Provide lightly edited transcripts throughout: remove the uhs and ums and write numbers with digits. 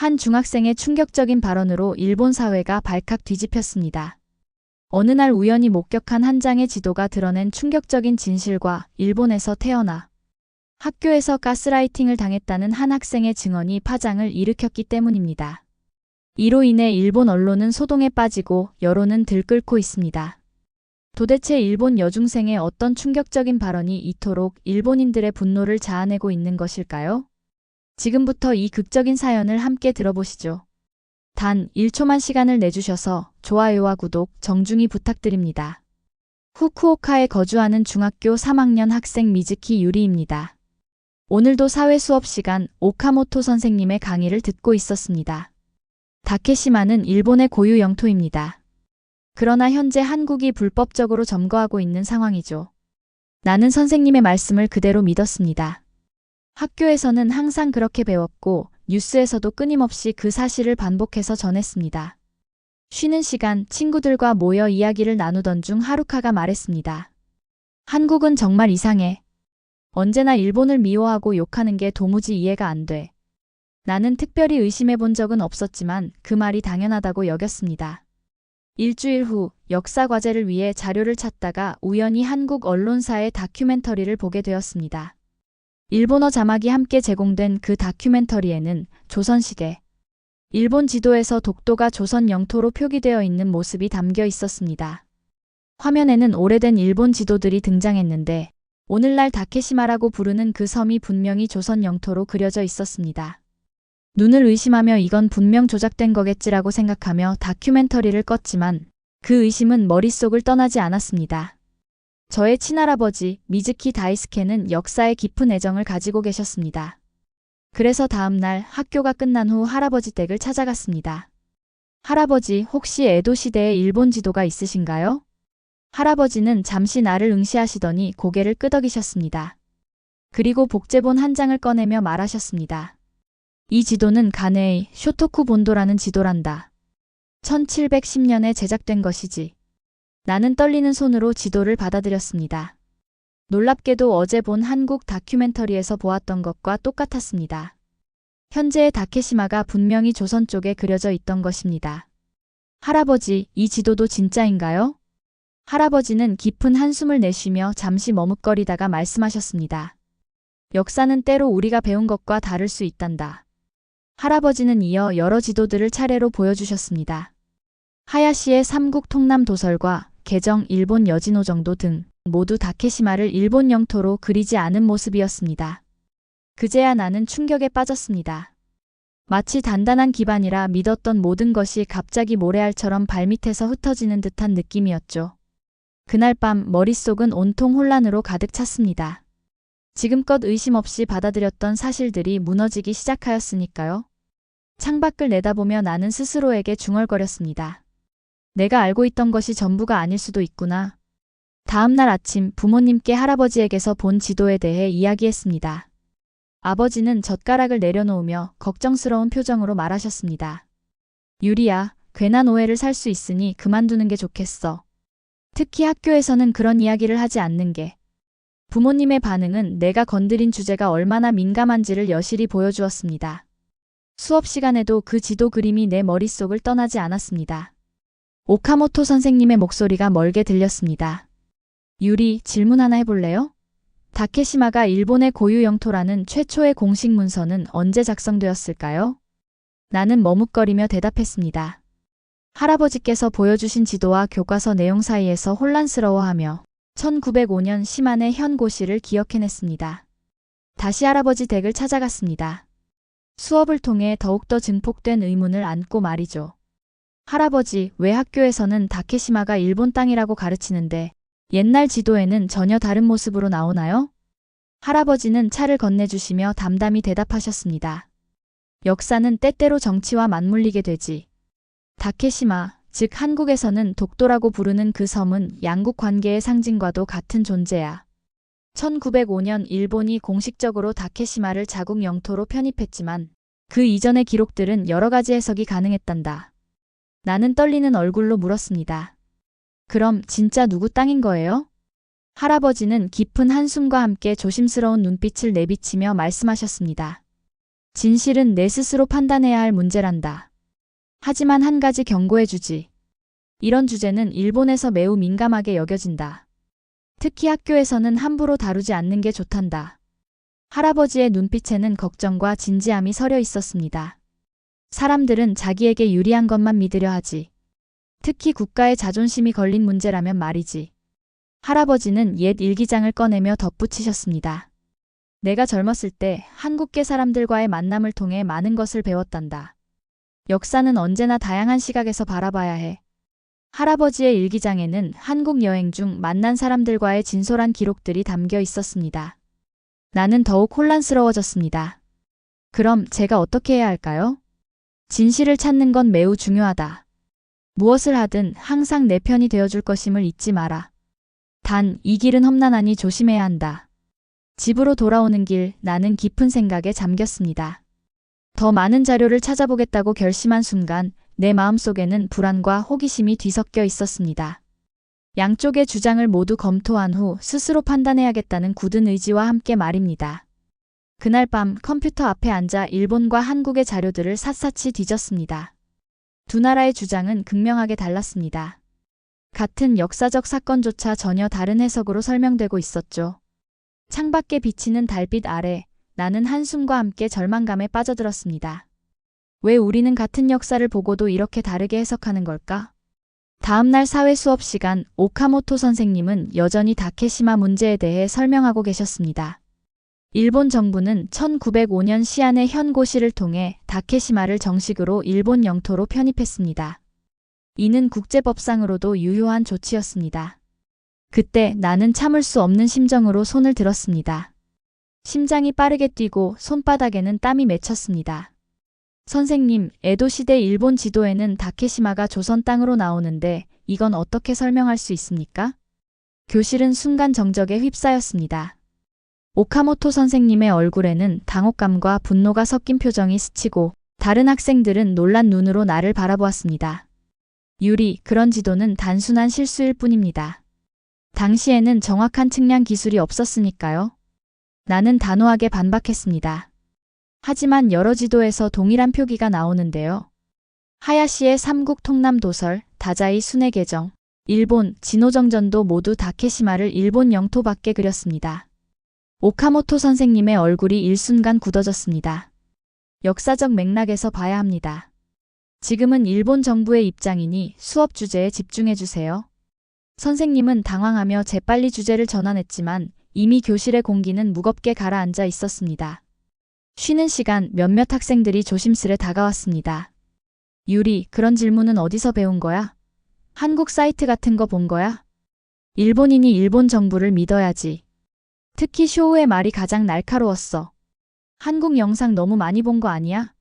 한 중학생의 충격적인 발언으로 일본 사회가 발칵 뒤집혔습니다. 어느 날 우연히 목격한 한 장의 지도가 드러낸 충격적인 진실과 일본에서 태어나 학교에서 가스라이팅을 당했다는 한 학생의 증언이 파장을 일으켰기 때문입니다. 이로 인해 일본 언론은 소동에 빠지고 여론은 들끓고 있습니다. 도대체 일본 여중생의 어떤 충격적인 발언이 이토록 일본인들의 분노를 자아내고 있는 것일까요? 지금부터 이 극적인 사연을 함께 들어보시죠. 단 1초만 시간을 내주셔서 좋아요와 구독 정중히 부탁드립니다. 후쿠오카에 거주하는 중학교 3학년 학생 미즈키 유리입니다. 오늘도 사회 수업 시간 오카모토 선생님의 강의를 듣고 있었습니다. 다케시마는 일본의 고유 영토입니다. 그러나 현재 한국이 불법적으로 점거하고 있는 상황이죠. 나는 선생님의 말씀을 그대로 믿었습니다. 학교에서는 항상 그렇게 배웠고 뉴스에서도 끊임없이 그 사실을 반복해서 전했습니다. 쉬는 시간 친구들과 모여 이야기를 나누던 중 하루카가 말했습니다. 한국은 정말 이상해. 언제나 일본을 미워하고 욕하는 게 도무지 이해가 안 돼. 나는 특별히 의심해 본 적은 없었지만 그 말이 당연하다고 여겼습니다. 일주일 후 역사 과제를 위해 자료를 찾다가 우연히 한국 언론사의 다큐멘터리를 보게 되었습니다. 일본어 자막이 함께 제공된 그 다큐멘터리에는 조선시대 일본 지도에서 독도가 조선 영토로 표기되어 있는 모습이 담겨 있었습니다. 화면에는 오래된 일본 지도들이 등장했는데 오늘날 다케시마라고 부르는 그 섬이 분명히 조선 영토로 그려져 있었습니다. 눈을 의심하며 이건 분명 조작된 거겠지라고 생각하며 다큐멘터리를 껐지만 그 의심은 머릿속을 떠나지 않았습니다. 저의 친할아버지 미즈키 다이스케는 역사에 깊은 애정을 가지고 계셨습니다. 그래서 다음 날 학교가 끝난 후 할아버지 댁을 찾아갔습니다. 할아버지, 혹시 에도 시대의 일본 지도가 있으신가요? 할아버지는 잠시 나를 응시하시더니 고개를 끄덕이셨습니다. 그리고 복제본 한 장을 꺼내며 말하셨습니다. 이 지도는 가네의 쇼토쿠 본도라는 지도란다. 1710년에 제작된 것이지. 나는 떨리는 손으로 지도를 받아들였습니다. 놀랍게도 어제 본 한국 다큐멘터리에서 보았던 것과 똑같았습니다. 현재의 다케시마가 분명히 조선 쪽에 그려져 있던 것입니다. 할아버지, 이 지도도 진짜인가요? 할아버지는 깊은 한숨을 내쉬며 잠시 머뭇거리다가 말씀하셨습니다. 역사는 때로 우리가 배운 것과 다를 수 있단다. 할아버지는 이어 여러 지도들을 차례로 보여주셨습니다. 하야시의 삼국 통남 도설과 개정 일본 여진호 정도 등 모두 다케시마를 일본 영토로 그리지 않은 모습이었습니다. 그제야 나는 충격에 빠졌습니다. 마치 단단한 기반이라 믿었던 모든 것이 갑자기 모래알처럼 발밑에서 흩어지는 듯한 느낌이었죠. 그날 밤 머릿속은 온통 혼란으로 가득 찼습니다. 지금껏 의심 없이 받아들였던 사실들이 무너지기 시작하였으니까요. 창밖을 내다보며 나는 스스로에게 중얼거렸습니다. 내가 알고 있던 것이 전부가 아닐 수도 있구나. 다음 날 아침 부모님께 할아버지에게서 본 지도에 대해 이야기했습니다. 아버지는 젓가락을 내려놓으며 걱정스러운 표정으로 말하셨습니다. 유리야, 괜한 오해를 살 수 있으니 그만두는 게 좋겠어. 특히 학교에서는 그런 이야기를 하지 않는 게. 부모님의 반응은 내가 건드린 주제가 얼마나 민감한지를 여실히 보여주었습니다. 수업 시간에도 그 지도 그림이 내 머릿속을 떠나지 않았습니다. 오카모토 선생님의 목소리가 멀게 들렸습니다. 유리, 질문 하나 해볼래요? 다케시마가 일본의 고유 영토라는 최초의 공식 문서는 언제 작성되었을까요? 나는 머뭇거리며 대답했습니다. 할아버지께서 보여주신 지도와 교과서 내용 사이에서 혼란스러워하며 1905년 시만의 현고시를 기억해냈습니다. 다시 할아버지 댁을 찾아갔습니다. 수업을 통해 더욱더 증폭된 의문을 안고 말이죠. 할아버지, 왜 학교에서는 다케시마가 일본 땅이라고 가르치는데 옛날 지도에는 전혀 다른 모습으로 나오나요? 할아버지는 차를 건네주시며 담담히 대답하셨습니다. 역사는 때때로 정치와 맞물리게 되지. 다케시마, 즉 한국에서는 독도라고 부르는 그 섬은 양국 관계의 상징과도 같은 존재야. 1905년 일본이 공식적으로 다케시마를 자국 영토로 편입했지만 그 이전의 기록들은 여러 가지 해석이 가능했단다. 나는 떨리는 얼굴로 물었습니다. 그럼 진짜 누구 땅인 거예요? 할아버지는 깊은 한숨과 함께 조심스러운 눈빛을 내비치며 말씀하셨습니다. 진실은 내 스스로 판단해야 할 문제란다. 하지만 한 가지 경고해주지. 이런 주제는 일본에서 매우 민감하게 여겨진다. 특히 학교에서는 함부로 다루지 않는 게 좋단다. 할아버지의 눈빛에는 걱정과 진지함이 서려 있었습니다. 사람들은 자기에게 유리한 것만 믿으려 하지. 특히 국가의 자존심이 걸린 문제라면 말이지. 할아버지는 옛 일기장을 꺼내며 덧붙이셨습니다. 내가 젊었을 때 한국계 사람들과의 만남을 통해 많은 것을 배웠단다. 역사는 언제나 다양한 시각에서 바라봐야 해. 할아버지의 일기장에는 한국 여행 중 만난 사람들과의 진솔한 기록들이 담겨 있었습니다. 나는 더욱 혼란스러워졌습니다. 그럼 제가 어떻게 해야 할까요? 진실을 찾는 건 매우 중요하다. 무엇을 하든 항상 내 편이 되어줄 것임을 잊지 마라. 단, 이 길은 험난하니 조심해야 한다. 집으로 돌아오는 길, 나는 깊은 생각에 잠겼습니다. 더 많은 자료를 찾아보겠다고 결심한 순간 내 마음속에는 불안과 호기심이 뒤섞여 있었습니다. 양쪽의 주장을 모두 검토한 후 스스로 판단해야겠다는 굳은 의지와 함께 말입니다. 그날 밤 컴퓨터 앞에 앉아 일본과 한국의 자료들을 샅샅이 뒤졌습니다. 두 나라의 주장은 극명하게 달랐습니다. 같은 역사적 사건조차 전혀 다른 해석으로 설명되고 있었죠. 창밖에 비치는 달빛 아래 나는 한숨과 함께 절망감에 빠져들었습니다. 왜 우리는 같은 역사를 보고도 이렇게 다르게 해석하는 걸까? 다음날 사회 수업 시간 오카모토 선생님은 여전히 다케시마 문제에 대해 설명하고 계셨습니다. 일본 정부는 1905년 시안의 현고시를 통해 다케시마를 정식으로 일본 영토로 편입했습니다. 이는 국제법상으로도 유효한 조치였습니다. 그때 나는 참을 수 없는 심정으로 손을 들었습니다. 심장이 빠르게 뛰고 손바닥에는 땀이 맺혔습니다. 선생님, 에도시대 일본 지도에는 다케시마가 조선 땅으로 나오는데 이건 어떻게 설명할 수 있습니까? 교실은 순간 정적에 휩싸였습니다. 오카모토 선생님의 얼굴에는 당혹감과 분노가 섞인 표정이 스치고 다른 학생들은 놀란 눈으로 나를 바라보았습니다. 유리, 그런 지도는 단순한 실수일 뿐입니다. 당시에는 정확한 측량 기술이 없었으니까요. 나는 단호하게 반박했습니다. 하지만 여러 지도에서 동일한 표기가 나오는데요. 하야시의 삼국 통남도설, 다자이 순회계정, 일본, 진호정전도 모두 다케시마를 일본 영토 밖에 그렸습니다. 오카모토 선생님의 얼굴이 일순간 굳어졌습니다. 역사적 맥락에서 봐야 합니다. 지금은 일본 정부의 입장이니 수업 주제에 집중해주세요. 선생님은 당황하며 재빨리 주제를 전환했지만 이미 교실의 공기는 무겁게 가라앉아 있었습니다. 쉬는 시간 몇몇 학생들이 조심스레 다가왔습니다. 유리, 그런 질문은 어디서 배운 거야? 한국 사이트 같은 거 본 거야? 일본인이 일본 정부를 믿어야지. 특히 쇼우의 말이 가장 날카로웠어. 한국 영상 너무 많이 본 거 아니야?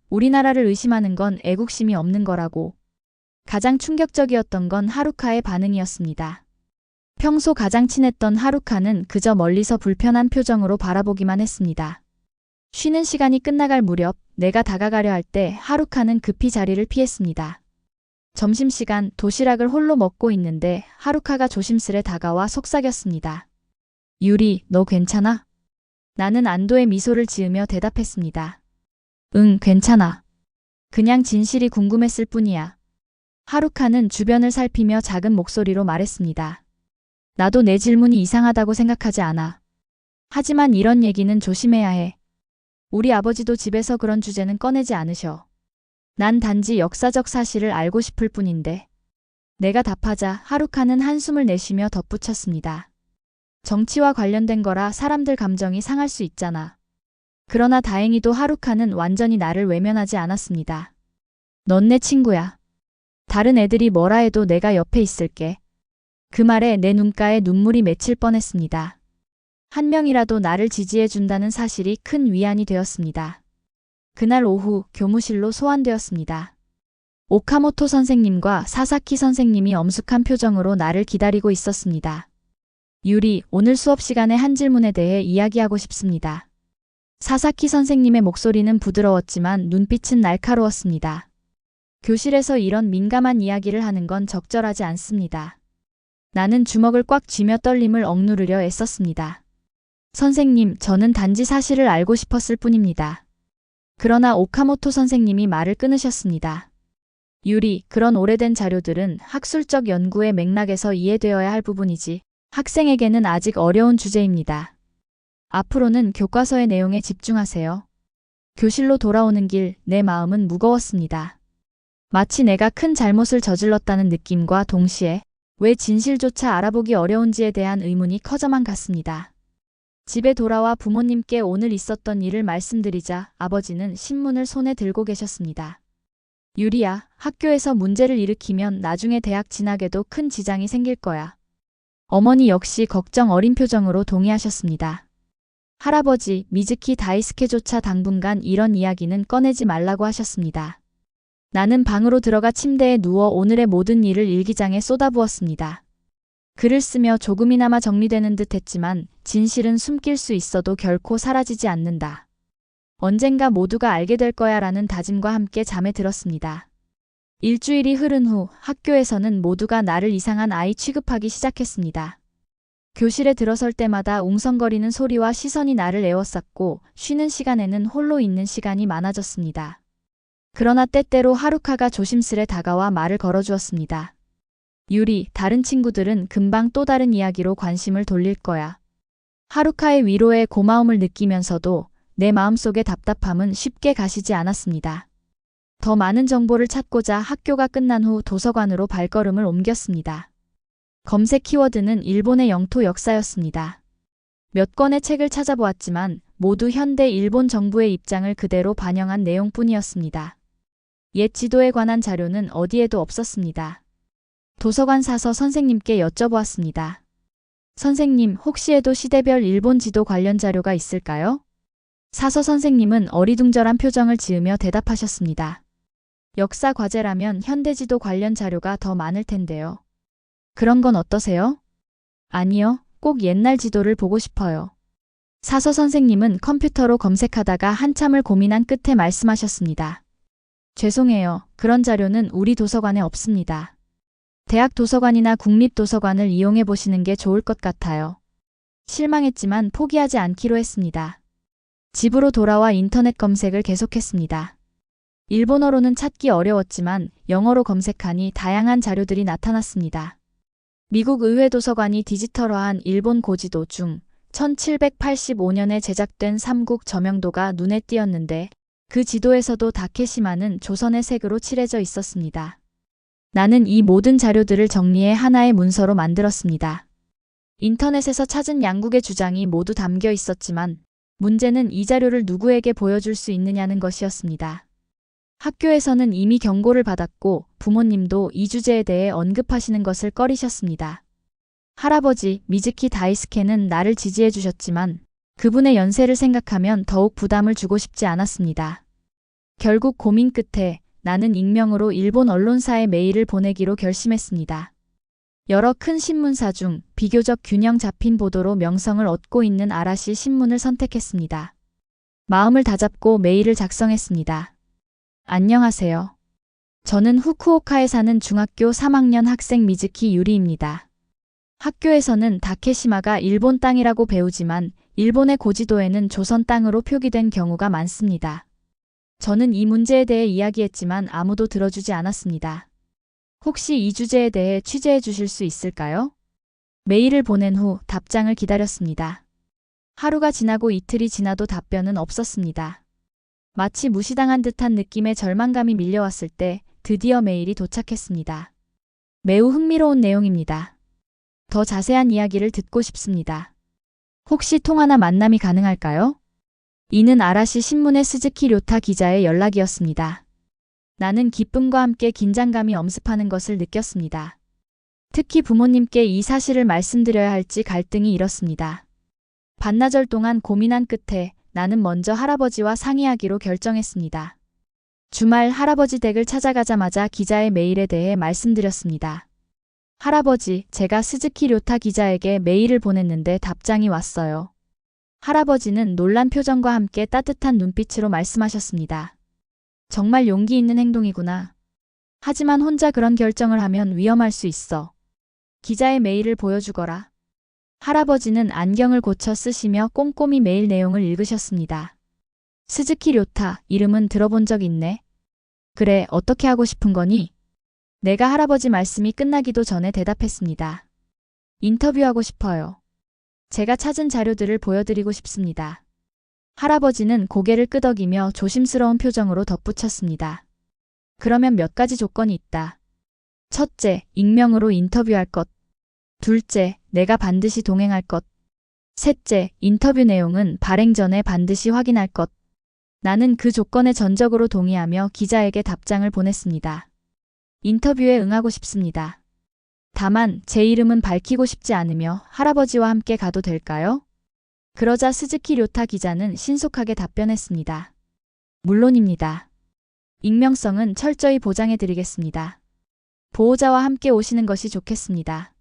우리나라를 의심하는 건 애국심이 없는 거라고. 가장 충격적이었던 건 하루카의 반응이었습니다. 평소 가장 친했던 하루카는 그저 멀리서 불편한 표정으로 바라보기만 했습니다. 쉬는 시간이 끝나갈 무렵 내가 다가가려 할 때 하루카는 급히 자리를 피했습니다. 점심시간 도시락을 홀로 먹고 있는데 하루카가 조심스레 다가와 속삭였습니다. 유리, 너 괜찮아? 나는 안도의 미소를 지으며 대답했습니다. 응, 괜찮아. 그냥 진실이 궁금했을 뿐이야. 하루카는 주변을 살피며 작은 목소리로 말했습니다. 나도 내 질문이 이상하다고 생각하지 않아. 하지만 이런 얘기는 조심해야 해. 우리 아버지도 집에서 그런 주제는 꺼내지 않으셔. 난 단지 역사적 사실을 알고 싶을 뿐인데. 내가 답하자 하루카는 한숨을 내쉬며 덧붙였습니다. 정치와 관련된 거라 사람들 감정이 상할 수 있잖아. 그러나 다행히도 하루카는 완전히 나를 외면하지 않았습니다. 넌 내 친구야. 다른 애들이 뭐라 해도 내가 옆에 있을게. 그 말에 내 눈가에 눈물이 맺힐 뻔했습니다. 한 명이라도 나를 지지해준다는 사실이 큰 위안이 되었습니다. 그날 오후 교무실로 소환되었습니다. 오카모토 선생님과 사사키 선생님이 엄숙한 표정으로 나를 기다리고 있었습니다. 유리, 오늘 수업 시간에 한 질문에 대해 이야기하고 싶습니다. 사사키 선생님의 목소리는 부드러웠지만 눈빛은 날카로웠습니다. 교실에서 이런 민감한 이야기를 하는 건 적절하지 않습니다. 나는 주먹을 꽉 쥐며 떨림을 억누르려 애썼습니다. 선생님, 저는 단지 사실을 알고 싶었을 뿐입니다. 그러나 오카모토 선생님이 말을 끊으셨습니다. 유리, 그런 오래된 자료들은 학술적 연구의 맥락에서 이해되어야 할 부분이지 학생에게는 아직 어려운 주제입니다. 앞으로는 교과서의 내용에 집중하세요. 교실로 돌아오는 길, 내 마음은 무거웠습니다. 마치 내가 큰 잘못을 저질렀다는 느낌과 동시에 왜 진실조차 알아보기 어려운지에 대한 의문이 커져만 갔습니다. 집에 돌아와 부모님께 오늘 있었던 일을 말씀드리자 아버지는 신문을 손에 들고 계셨습니다. 유리야, 학교에서 문제를 일으키면 나중에 대학 진학에도 큰 지장이 생길 거야. 어머니 역시 걱정 어린 표정으로 동의하셨습니다. 할아버지, 미즈키 다이스케조차 당분간 이런 이야기는 꺼내지 말라고 하셨습니다. 나는 방으로 들어가 침대에 누워 오늘의 모든 일을 일기장에 쏟아부었습니다. 글을 쓰며 조금이나마 정리되는 듯 했지만 진실은 숨길 수 있어도 결코 사라지지 않는다. 언젠가 모두가 알게 될 거야 라는 다짐과 함께 잠에 들었습니다. 일주일이 흐른 후 학교에서는 모두가 나를 이상한 아이 취급하기 시작했습니다. 교실에 들어설 때마다 웅성거리는 소리와 시선이 나를 에워쌌고 쉬는 시간에는 홀로 있는 시간이 많아졌습니다. 그러나 때때로 하루카가 조심스레 다가와 말을 걸어주었습니다. 유리, 다른 친구들은 금방 또 다른 이야기로 관심을 돌릴 거야. 하루카의 위로에 고마움을 느끼면서도 내 마음속의 답답함은 쉽게 가시지 않았습니다. 더 많은 정보를 찾고자 학교가 끝난 후 도서관으로 발걸음을 옮겼습니다. 검색 키워드는 일본의 영토 역사였습니다. 몇 권의 책을 찾아보았지만 모두 현대 일본 정부의 입장을 그대로 반영한 내용뿐이었습니다. 옛 지도에 관한 자료는 어디에도 없었습니다. 도서관 사서 선생님께 여쭤보았습니다. 선생님, 혹시에도 시대별 일본 지도 관련 자료가 있을까요? 사서 선생님은 어리둥절한 표정을 지으며 대답하셨습니다. 역사 과제라면 현대지도 관련 자료가 더 많을 텐데요. 그런 건 어떠세요? 아니요, 꼭 옛날 지도를 보고 싶어요. 사서 선생님은 컴퓨터로 검색하다가 한참을 고민한 끝에 말씀하셨습니다. 죄송해요. 그런 자료는 우리 도서관에 없습니다. 대학 도서관이나 국립도서관을 이용해 보시는 게 좋을 것 같아요. 실망했지만 포기하지 않기로 했습니다. 집으로 돌아와 인터넷 검색을 계속했습니다. 일본어로는 찾기 어려웠지만 영어로 검색하니 다양한 자료들이 나타났습니다. 미국 의회 도서관이 디지털화한 일본 고지도 중 1785년에 제작된 삼국 저명도가 눈에 띄었는데 그 지도에서도 다케시마는 조선의 색으로 칠해져 있었습니다. 나는 이 모든 자료들을 정리해 하나의 문서로 만들었습니다. 인터넷에서 찾은 양국의 주장이 모두 담겨 있었지만 문제는 이 자료를 누구에게 보여줄 수 있느냐는 것이었습니다. 학교에서는 이미 경고를 받았고 부모님도 이 주제에 대해 언급하시는 것을 꺼리셨습니다. 할아버지 미즈키 다이스케는 나를 지지해 주셨지만 그분의 연세를 생각하면 더욱 부담을 주고 싶지 않았습니다. 결국 고민 끝에 나는 익명으로 일본 언론사에 메일을 보내기로 결심했습니다. 여러 큰 신문사 중 비교적 균형 잡힌 보도로 명성을 얻고 있는 아라시 신문을 선택했습니다. 마음을 다잡고 메일을 작성했습니다. 안녕하세요. 저는 후쿠오카에 사는 중학교 3학년 학생 미즈키 유리입니다. 학교에서는 다케시마가 일본 땅이라고 배우지만 일본의 고지도에는 조선 땅으로 표기된 경우가 많습니다. 저는 이 문제에 대해 이야기했지만 아무도 들어주지 않았습니다. 혹시 이 주제에 대해 취재해 주실 수 있을까요? 메일을 보낸 후 답장을 기다렸습니다. 하루가 지나고 이틀이 지나도 답변은 없었습니다. 마치 무시당한 듯한 느낌의 절망감이 밀려왔을 때 드디어 메일이 도착했습니다. 매우 흥미로운 내용입니다. 더 자세한 이야기를 듣고 싶습니다. 혹시 통화나 만남이 가능할까요? 이는 아라시 신문의 스즈키 료타 기자의 연락이었습니다. 나는 기쁨과 함께 긴장감이 엄습하는 것을 느꼈습니다. 특히 부모님께 이 사실을 말씀드려야 할지 갈등이 일었습니다. 반나절 동안 고민한 끝에 나는 먼저 할아버지와 상의하기로 결정했습니다. 주말 할아버지 댁을 찾아가자마자 기자의 메일에 대해 말씀드렸습니다. 할아버지, 제가 스즈키 료타 기자에게 메일을 보냈는데 답장이 왔어요. 할아버지는 놀란 표정과 함께 따뜻한 눈빛으로 말씀하셨습니다. 정말 용기 있는 행동이구나. 하지만 혼자 그런 결정을 하면 위험할 수 있어. 기자의 메일을 보여주거라. 할아버지는 안경을 고쳐 쓰시며 꼼꼼히 메일 내용을 읽으셨습니다. 스즈키 료타, 이름은 들어본 적 있네. 그래, 어떻게 하고 싶은 거니? 내가 할아버지 말씀이 끝나기도 전에 대답했습니다. 인터뷰하고 싶어요. 제가 찾은 자료들을 보여드리고 싶습니다. 할아버지는 고개를 끄덕이며 조심스러운 표정으로 덧붙였습니다. 그러면 몇 가지 조건이 있다. 첫째, 익명으로 인터뷰할 것. 둘째, 내가 반드시 동행할 것. 셋째, 인터뷰 내용은 발행 전에 반드시 확인할 것. 나는 그 조건에 전적으로 동의하며 기자에게 답장을 보냈습니다. 인터뷰에 응하고 싶습니다. 다만 제 이름은 밝히고 싶지 않으며 할아버지와 함께 가도 될까요? 그러자 스즈키 료타 기자는 신속하게 답변했습니다. 물론입니다. 익명성은 철저히 보장해드리겠습니다. 보호자와 함께 오시는 것이 좋겠습니다.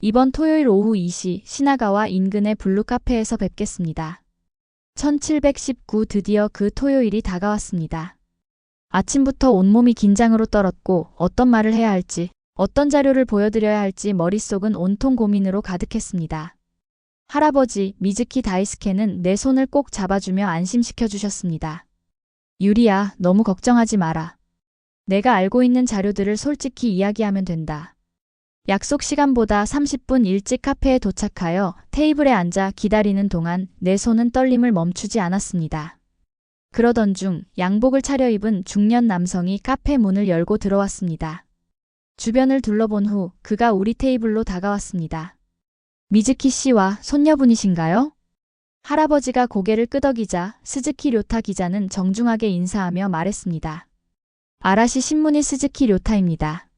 이번 토요일 오후 2시 시나가와 인근의 블루 카페에서 뵙겠습니다. 1719 드디어 그 토요일이 다가왔습니다. 아침부터 온몸이 긴장으로 떨었고 어떤 말을 해야 할지, 어떤 자료를 보여드려야 할지 머릿속은 온통 고민으로 가득했습니다. 할아버지 미즈키 다이스케는 내 손을 꼭 잡아주며 안심시켜 주셨습니다. 유리야, 너무 걱정하지 마라. 내가 알고 있는 자료들을 솔직히 이야기하면 된다. 약속 시간보다 30분 일찍 카페에 도착하여 테이블에 앉아 기다리는 동안 내 손은 떨림을 멈추지 않았습니다. 그러던 중 양복을 차려입은 중년 남성이 카페 문을 열고 들어왔습니다. 주변을 둘러본 후 그가 우리 테이블로 다가왔습니다. 미즈키 씨와 손녀분이신가요? 할아버지가 고개를 끄덕이자 스즈키 료타 기자는 정중하게 인사하며 말했습니다. 아라시 신문의 스즈키 료타입니다.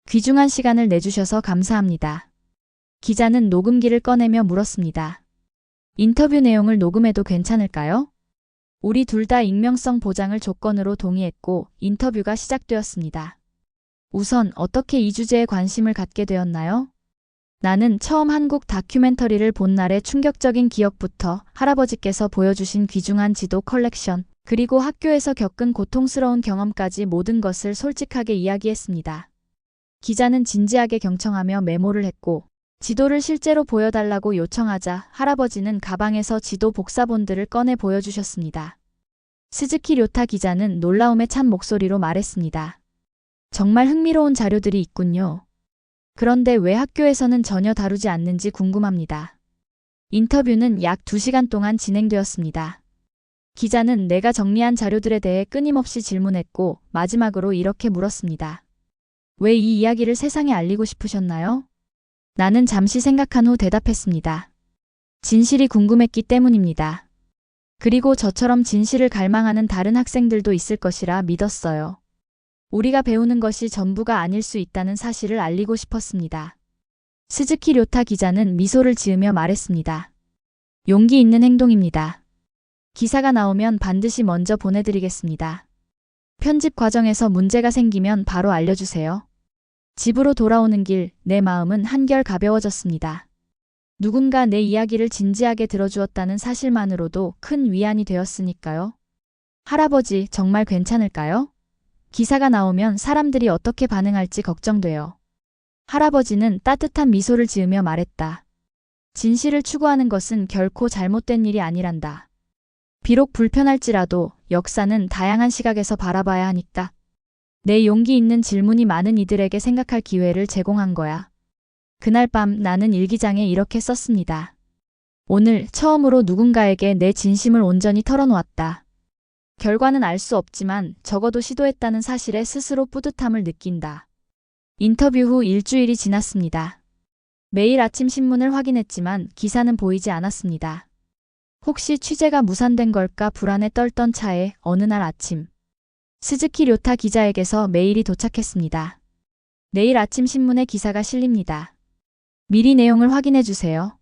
귀중한 시간을 내주셔서 감사합니다. 기자는 녹음기를 꺼내며 물었습니다. 인터뷰 내용을 녹음해도 괜찮을까요? 우리 둘 다 익명성 보장을 조건으로 동의했고 인터뷰가 시작되었습니다. 우선 어떻게 이 주제에 관심을 갖게 되었나요? 나는 처음 한국 다큐멘터리를 본 날의 충격적인 기억부터 할아버지께서 보여주신 귀중한 지도 컬렉션, 그리고 학교에서 겪은 고통스러운 경험까지 모든 것을 솔직하게 이야기했습니다. 기자는 진지하게 경청하며 메모를 했고 지도를 실제로 보여달라고 요청하자 할아버지는 가방에서 지도 복사본들을 꺼내 보여주셨습니다. 스즈키 료타 기자는 놀라움에 찬 목소리로 말했습니다. 정말 흥미로운 자료들이 있군요. 그런데 왜 학교에서는 전혀 다루지 않는지 궁금합니다. 인터뷰는 약 2시간 동안 진행되었습니다. 기자는 내가 정리한 자료들에 대해 끊임없이 질문했고 마지막으로 이렇게 물었습니다. 왜 이 이야기를 세상에 알리고 싶으셨나요? 나는 잠시 생각한 후 대답했습니다. 진실이 궁금했기 때문입니다. 그리고 저처럼 진실을 갈망하는 다른 학생들도 있을 것이라 믿었어요. 우리가 배우는 것이 전부가 아닐 수 있다는 사실을 알리고 싶었습니다. 스즈키 료타 기자는 미소를 지으며 말했습니다. 용기 있는 행동입니다. 기사가 나오면 반드시 먼저 보내드리겠습니다. 편집 과정에서 문제가 생기면 바로 알려주세요. 집으로 돌아오는 길, 내 마음은 한결 가벼워졌습니다. 누군가 내 이야기를 진지하게 들어주었다는 사실만으로도 큰 위안이 되었으니까요. 할아버지, 정말 괜찮을까요? 기사가 나오면 사람들이 어떻게 반응할지 걱정돼요. 할아버지는 따뜻한 미소를 지으며 말했다. 진실을 추구하는 것은 결코 잘못된 일이 아니란다. 비록 불편할지라도 역사는 다양한 시각에서 바라봐야 하니까. 내 용기 있는 질문이 많은 이들에게 생각할 기회를 제공한 거야. 그날 밤 나는 일기장에 이렇게 썼습니다. 오늘 처음으로 누군가에게 내 진심을 온전히 털어놓았다. 결과는 알 수 없지만 적어도 시도했다는 사실에 스스로 뿌듯함을 느낀다. 인터뷰 후 일주일이 지났습니다. 매일 아침 신문을 확인했지만 기사는 보이지 않았습니다. 혹시 취재가 무산된 걸까 불안에 떨던 차에 어느 날 아침 스즈키 료타 기자에게서 메일이 도착했습니다. 내일 아침 신문에 기사가 실립니다. 미리 내용을 확인해 주세요.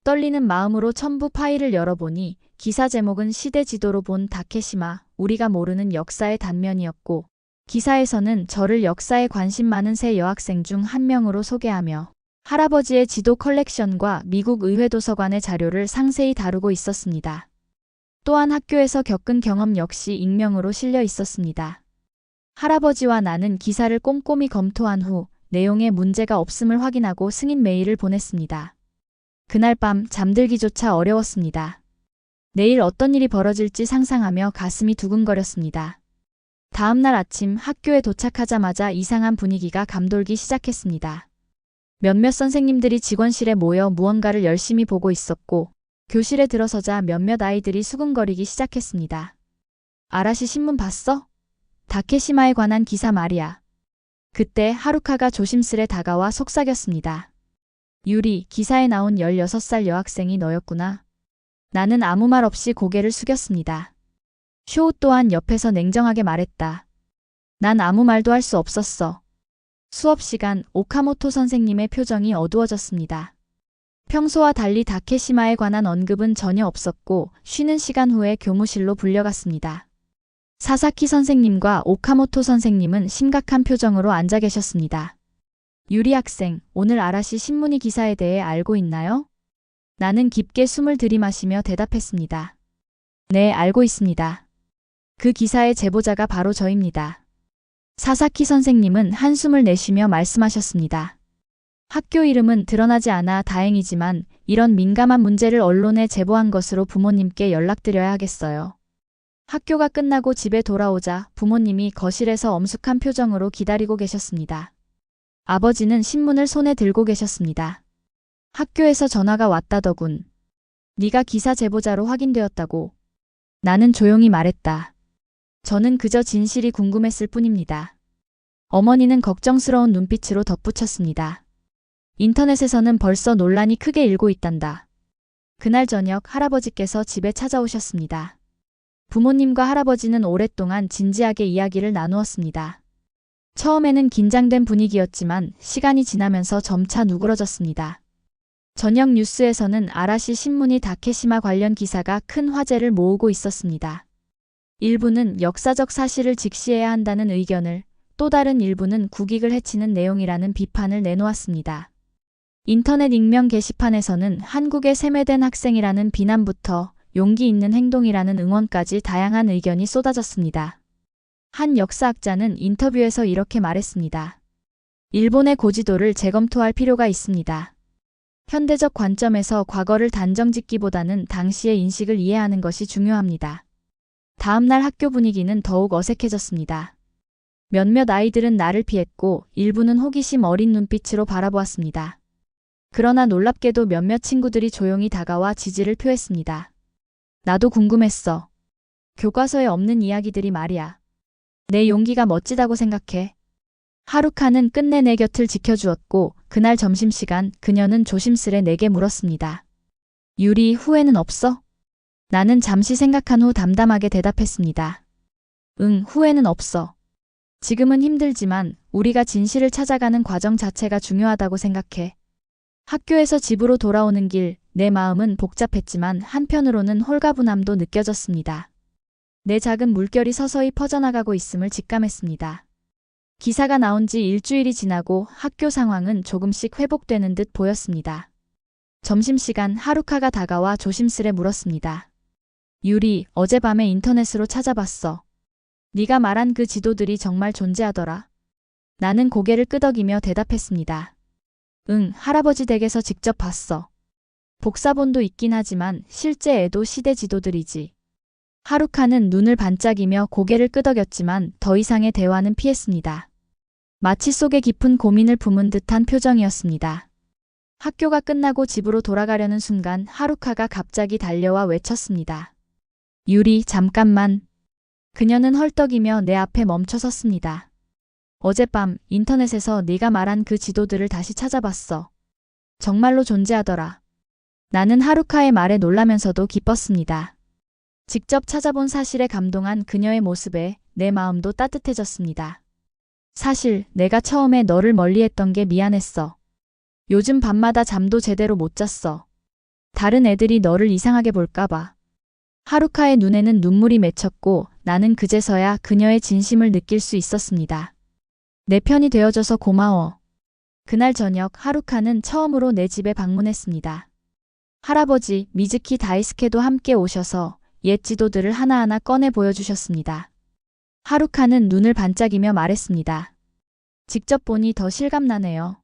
떨리는 마음으로 첨부 파일을 열어보니 기사 제목은 시대 지도로 본 다케시마, 우리가 모르는 역사의 단면이었고 기사에서는 저를 역사에 관심 많은 새 여학생 중 한 명으로 소개하며 할아버지의 지도 컬렉션과 미국 의회 도서관의 자료를 상세히 다루고 있었습니다. 또한 학교에서 겪은 경험 역시 익명으로 실려 있었습니다. 할아버지와 나는 기사를 꼼꼼히 검토한 후 내용에 문제가 없음을 확인하고 승인 메일을 보냈습니다. 그날 밤 잠들기조차 어려웠습니다. 내일 어떤 일이 벌어질지 상상하며 가슴이 두근거렸습니다. 다음 날 아침 학교에 도착하자마자 이상한 분위기가 감돌기 시작했습니다. 몇몇 선생님들이 직원실에 모여 무언가를 열심히 보고 있었고 교실에 들어서자 몇몇 아이들이 수근거리기 시작했습니다. 아라시 신문 봤어? 다케시마에 관한 기사 말이야. 그때 하루카가 조심스레 다가와 속삭였습니다. 유리, 기사에 나온 16살 여학생이 너였구나. 나는 아무 말 없이 고개를 숙였습니다. 쇼우 또한 옆에서 냉정하게 말했다. 난 아무 말도 할 수 없었어. 수업 시간 오카모토 선생님의 표정이 어두워졌습니다. 평소와 달리 다케시마에 관한 언급은 전혀 없었고 쉬는 시간 후에 교무실로 불려갔습니다. 사사키 선생님과 오카모토 선생님은 심각한 표정으로 앉아 계셨습니다. 유리 학생, 오늘 아라시 신문이 기사에 대해 알고 있나요? 나는 깊게 숨을 들이마시며 대답했습니다. 네, 알고 있습니다. 그 기사의 제보자가 바로 저입니다. 사사키 선생님은 한숨을 내쉬며 말씀하셨습니다. 학교 이름은 드러나지 않아 다행이지만 이런 민감한 문제를 언론에 제보한 것으로 부모님께 연락드려야 하겠어요. 학교가 끝나고 집에 돌아오자 부모님이 거실에서 엄숙한 표정으로 기다리고 계셨습니다. 아버지는 신문을 손에 들고 계셨습니다. 학교에서 전화가 왔다더군. 네가 기사 제보자로 확인되었다고. 나는 조용히 말했다. 저는 그저 진실이 궁금했을 뿐입니다. 어머니는 걱정스러운 눈빛으로 덧붙였습니다. 인터넷에서는 벌써 논란이 크게 일고 있단다. 그날 저녁 할아버지께서 집에 찾아오셨습니다. 부모님과 할아버지는 오랫동안 진지하게 이야기를 나누었습니다. 처음에는 긴장된 분위기였지만 시간이 지나면서 점차 누그러졌습니다. 저녁 뉴스에서는 아라시 신문이 다케시마 관련 기사가 큰 화제를 모으고 있었습니다. 일부는 역사적 사실을 직시해야 한다는 의견을, 또 다른 일부는 국익을 해치는 내용이라는 비판을 내놓았습니다. 인터넷 익명 게시판에서는 한국에 세뇌된 학생이라는 비난부터 용기 있는 행동이라는 응원까지 다양한 의견이 쏟아졌습니다. 한 역사학자는 인터뷰에서 이렇게 말했습니다. 일본의 고지도를 재검토할 필요가 있습니다. 현대적 관점에서 과거를 단정짓기보다는 당시의 인식을 이해하는 것이 중요합니다. 다음 날 학교 분위기는 더욱 어색해졌습니다. 몇몇 아이들은 나를 피했고 일부는 호기심 어린 눈빛으로 바라보았습니다. 그러나 놀랍게도 몇몇 친구들이 조용히 다가와 지지를 표했습니다. 나도 궁금했어. 교과서에 없는 이야기들이 말이야. 내 용기가 멋지다고 생각해. 하루카는 끝내 내 곁을 지켜주었고 그날 점심시간 그녀는 조심스레 내게 물었습니다. 유리, 후회는 없어? 나는 잠시 생각한 후 담담하게 대답했습니다. 응, 후회는 없어. 지금은 힘들지만 우리가 진실을 찾아가는 과정 자체가 중요하다고 생각해. 학교에서 집으로 돌아오는 길, 내 마음은 복잡했지만 한편으로는 홀가분함도 느껴졌습니다. 내 작은 물결이 서서히 퍼져나가고 있음을 직감했습니다. 기사가 나온 지 일주일이 지나고 학교 상황은 조금씩 회복되는 듯 보였습니다. 점심시간 하루카가 다가와 조심스레 물었습니다. 유리, 어젯밤에 인터넷으로 찾아봤어. 네가 말한 그 지도들이 정말 존재하더라. 나는 고개를 끄덕이며 대답했습니다. 응, 할아버지 댁에서 직접 봤어. 복사본도 있긴 하지만 실제 에도 시대 지도들이지. 하루카는 눈을 반짝이며 고개를 끄덕였지만 더 이상의 대화는 피했습니다. 마치 속에 깊은 고민을 품은 듯한 표정이었습니다. 학교가 끝나고 집으로 돌아가려는 순간 하루카가 갑자기 달려와 외쳤습니다. 유리, 잠깐만. 그녀는 헐떡이며 내 앞에 멈춰 섰습니다. 어젯밤 인터넷에서 네가 말한 그 지도들을 다시 찾아봤어. 정말로 존재하더라. 나는 하루카의 말에 놀라면서도 기뻤습니다. 직접 찾아본 사실에 감동한 그녀의 모습에 내 마음도 따뜻해졌습니다. 사실 내가 처음에 너를 멀리했던 게 미안했어. 요즘 밤마다 잠도 제대로 못 잤어. 다른 애들이 너를 이상하게 볼까봐. 하루카의 눈에는 눈물이 맺혔고 나는 그제서야 그녀의 진심을 느낄 수 있었습니다. 내 편이 되어줘서 고마워. 그날 저녁 하루카는 처음으로 내 집에 방문했습니다. 할아버지 미즈키 다이스케도 함께 오셔서 옛 지도들을 하나하나 꺼내 보여주셨습니다. 하루카는 눈을 반짝이며 말했습니다. 직접 보니 더 실감나네요.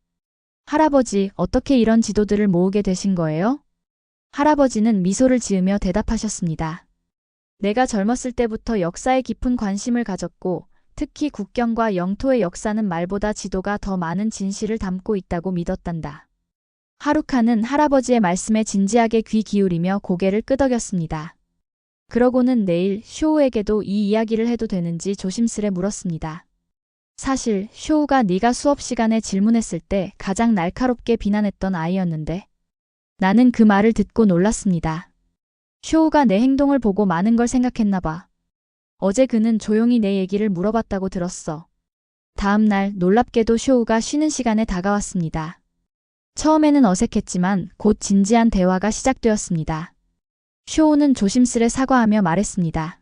할아버지, 어떻게 이런 지도들을 모으게 되신 거예요? 할아버지는 미소를 지으며 대답하셨습니다. 내가 젊었을 때부터 역사에 깊은 관심을 가졌고 특히 국경과 영토의 역사는 말보다 지도가 더 많은 진실을 담고 있다고 믿었단다. 하루카는 할아버지의 말씀에 진지하게 귀 기울이며 고개를 끄덕였습니다. 그러고는 내일 쇼우에게도 이 이야기를 해도 되는지 조심스레 물었습니다. 사실 쇼우가 네가 수업 시간에 질문했을 때 가장 날카롭게 비난했던 아이였는데. 나는 그 말을 듣고 놀랐습니다. 쇼우가 내 행동을 보고 많은 걸 생각했나 봐. 어제 그는 조용히 내 얘기를 물어봤다고 들었어. 다음 날 놀랍게도 쇼우가 쉬는 시간에 다가왔습니다. 처음에는 어색했지만 곧 진지한 대화가 시작되었습니다. 쇼우는 조심스레 사과하며 말했습니다.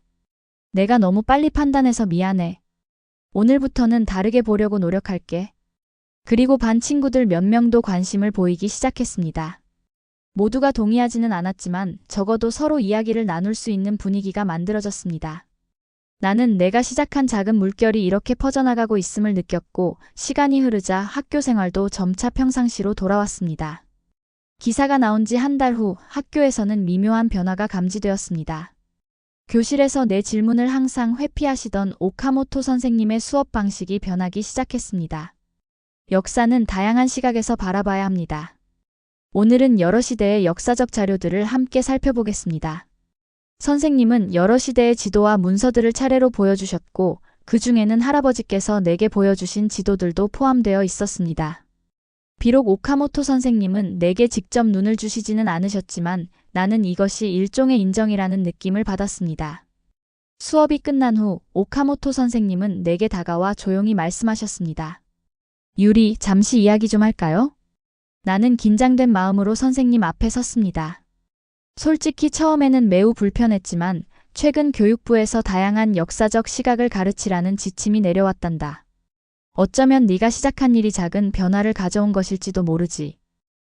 내가 너무 빨리 판단해서 미안해. 오늘부터는 다르게 보려고 노력할게. 그리고 반 친구들 몇 명도 관심을 보이기 시작했습니다. 모두가 동의하지는 않았지만 적어도 서로 이야기를 나눌 수 있는 분위기가 만들어졌습니다. 나는 내가 시작한 작은 물결이 이렇게 퍼져나가고 있음을 느꼈고 시간이 흐르자 학교 생활도 점차 평상시로 돌아왔습니다. 기사가 나온 지 한 달 후 학교에서는 미묘한 변화가 감지되었습니다. 교실에서 내 질문을 항상 회피하시던 오카모토 선생님의 수업 방식이 변하기 시작했습니다. 역사는 다양한 시각에서 바라봐야 합니다. 오늘은 여러 시대의 역사적 자료들을 함께 살펴보겠습니다. 선생님은 여러 시대의 지도와 문서들을 차례로 보여주셨고 그 중에는 할아버지께서 내게 보여주신 지도들도 포함되어 있었습니다. 비록 오카모토 선생님은 내게 직접 눈을 주시지는 않으셨지만 나는 이것이 일종의 인정이라는 느낌을 받았습니다. 수업이 끝난 후 오카모토 선생님은 내게 다가와 조용히 말씀하셨습니다. 유리, 잠시 이야기 좀 할까요? 나는 긴장된 마음으로 선생님 앞에 섰습니다. 솔직히 처음에는 매우 불편했지만 최근 교육부에서 다양한 역사적 시각을 가르치라는 지침이 내려왔단다. 어쩌면 네가 시작한 일이 작은 변화를 가져온 것일지도 모르지.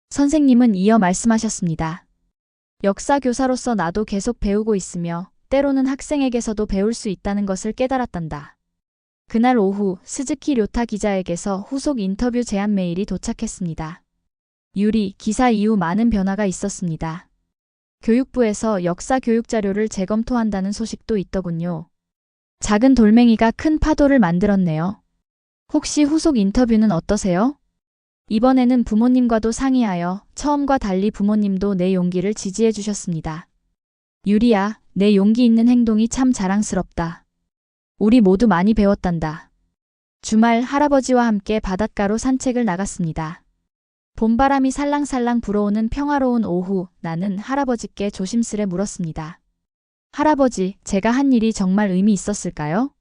선생님은 이어 말씀하셨습니다. 역사 교사로서 나도 계속 배우고 있으며 때로는 학생에게서도 배울 수 있다는 것을 깨달았단다. 그날 오후 스즈키 료타 기자에게서 후속 인터뷰 제안 메일이 도착했습니다. 유리, 기사 이후 많은 변화가 있었습니다. 교육부에서 역사 교육 자료를 재검토한다는 소식도 있더군요. 작은 돌멩이가 큰 파도를 만들었네요. 혹시 후속 인터뷰는 어떠세요? 이번에는 부모님과도 상의하여 처음과 달리 부모님도 내 용기를 지지해 주셨습니다. 유리야, 내 용기 있는 행동이 참 자랑스럽다. 우리 모두 많이 배웠단다. 주말 할아버지와 함께 바닷가로 산책을 나갔습니다. 봄바람이 살랑살랑 불어오는 평화로운 오후, 나는 할아버지께 조심스레 물었습니다. 할아버지, 제가 한 일이 정말 의미 있었을까요?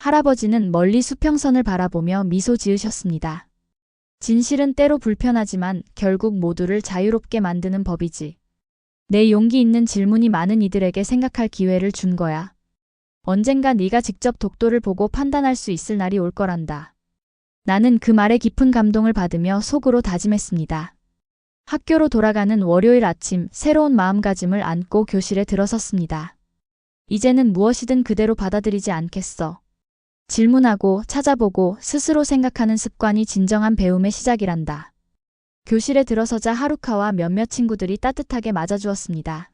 할아버지는 멀리 수평선을 바라보며 미소 지으셨습니다. 진실은 때로 불편하지만 결국 모두를 자유롭게 만드는 법이지. 내 용기 있는 질문이 많은 이들에게 생각할 기회를 준 거야. 언젠가 네가 직접 독도를 보고 판단할 수 있을 날이 올 거란다. 나는 그 말에 깊은 감동을 받으며 속으로 다짐했습니다. 학교로 돌아가는 월요일 아침 새로운 마음가짐을 안고 교실에 들어섰습니다. 이제는 무엇이든 그대로 받아들이지 않겠어. 질문하고 찾아보고 스스로 생각하는 습관이 진정한 배움의 시작이란다. 교실에 들어서자 하루카와 몇몇 친구들이 따뜻하게 맞아주었습니다.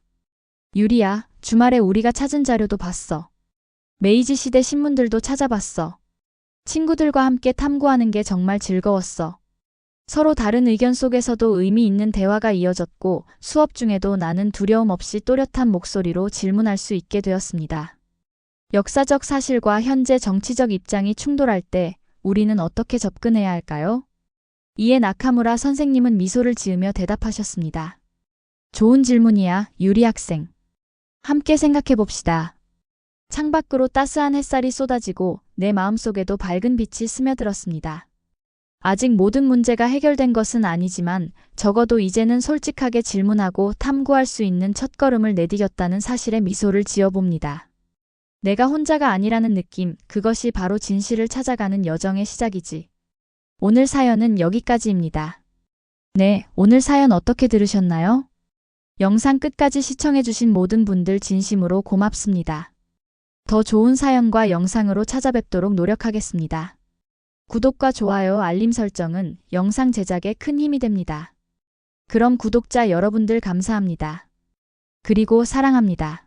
유리야, 주말에 우리가 찾은 자료도 봤어. 메이지 시대 신문들도 찾아봤어. 친구들과 함께 탐구하는 게 정말 즐거웠어. 서로 다른 의견 속에서도 의미 있는 대화가 이어졌고 수업 중에도 나는 두려움 없이 또렷한 목소리로 질문할 수 있게 되었습니다. 역사적 사실과 현재 정치적 입장이 충돌할 때 우리는 어떻게 접근해야 할까요? 이에 나카무라 선생님은 미소를 지으며 대답하셨습니다. 좋은 질문이야, 유리 학생. 함께 생각해 봅시다. 창밖으로 따스한 햇살이 쏟아지고 내 마음속에도 밝은 빛이 스며들었습니다. 아직 모든 문제가 해결된 것은 아니지만 적어도 이제는 솔직하게 질문하고 탐구할 수 있는 첫걸음을 내디뎠다는 사실에 미소를 지어봅니다. 내가 혼자가 아니라는 느낌, 그것이 바로 진실을 찾아가는 여정의 시작이지. 오늘 사연은 여기까지입니다. 네, 오늘 사연 어떻게 들으셨나요? 영상 끝까지 시청해주신 모든 분들 진심으로 고맙습니다. 더 좋은 사연과 영상으로 찾아뵙도록 노력하겠습니다. 구독과 좋아요, 알림 설정은 영상 제작에 큰 힘이 됩니다. 그럼 구독자 여러분들 감사합니다. 그리고 사랑합니다.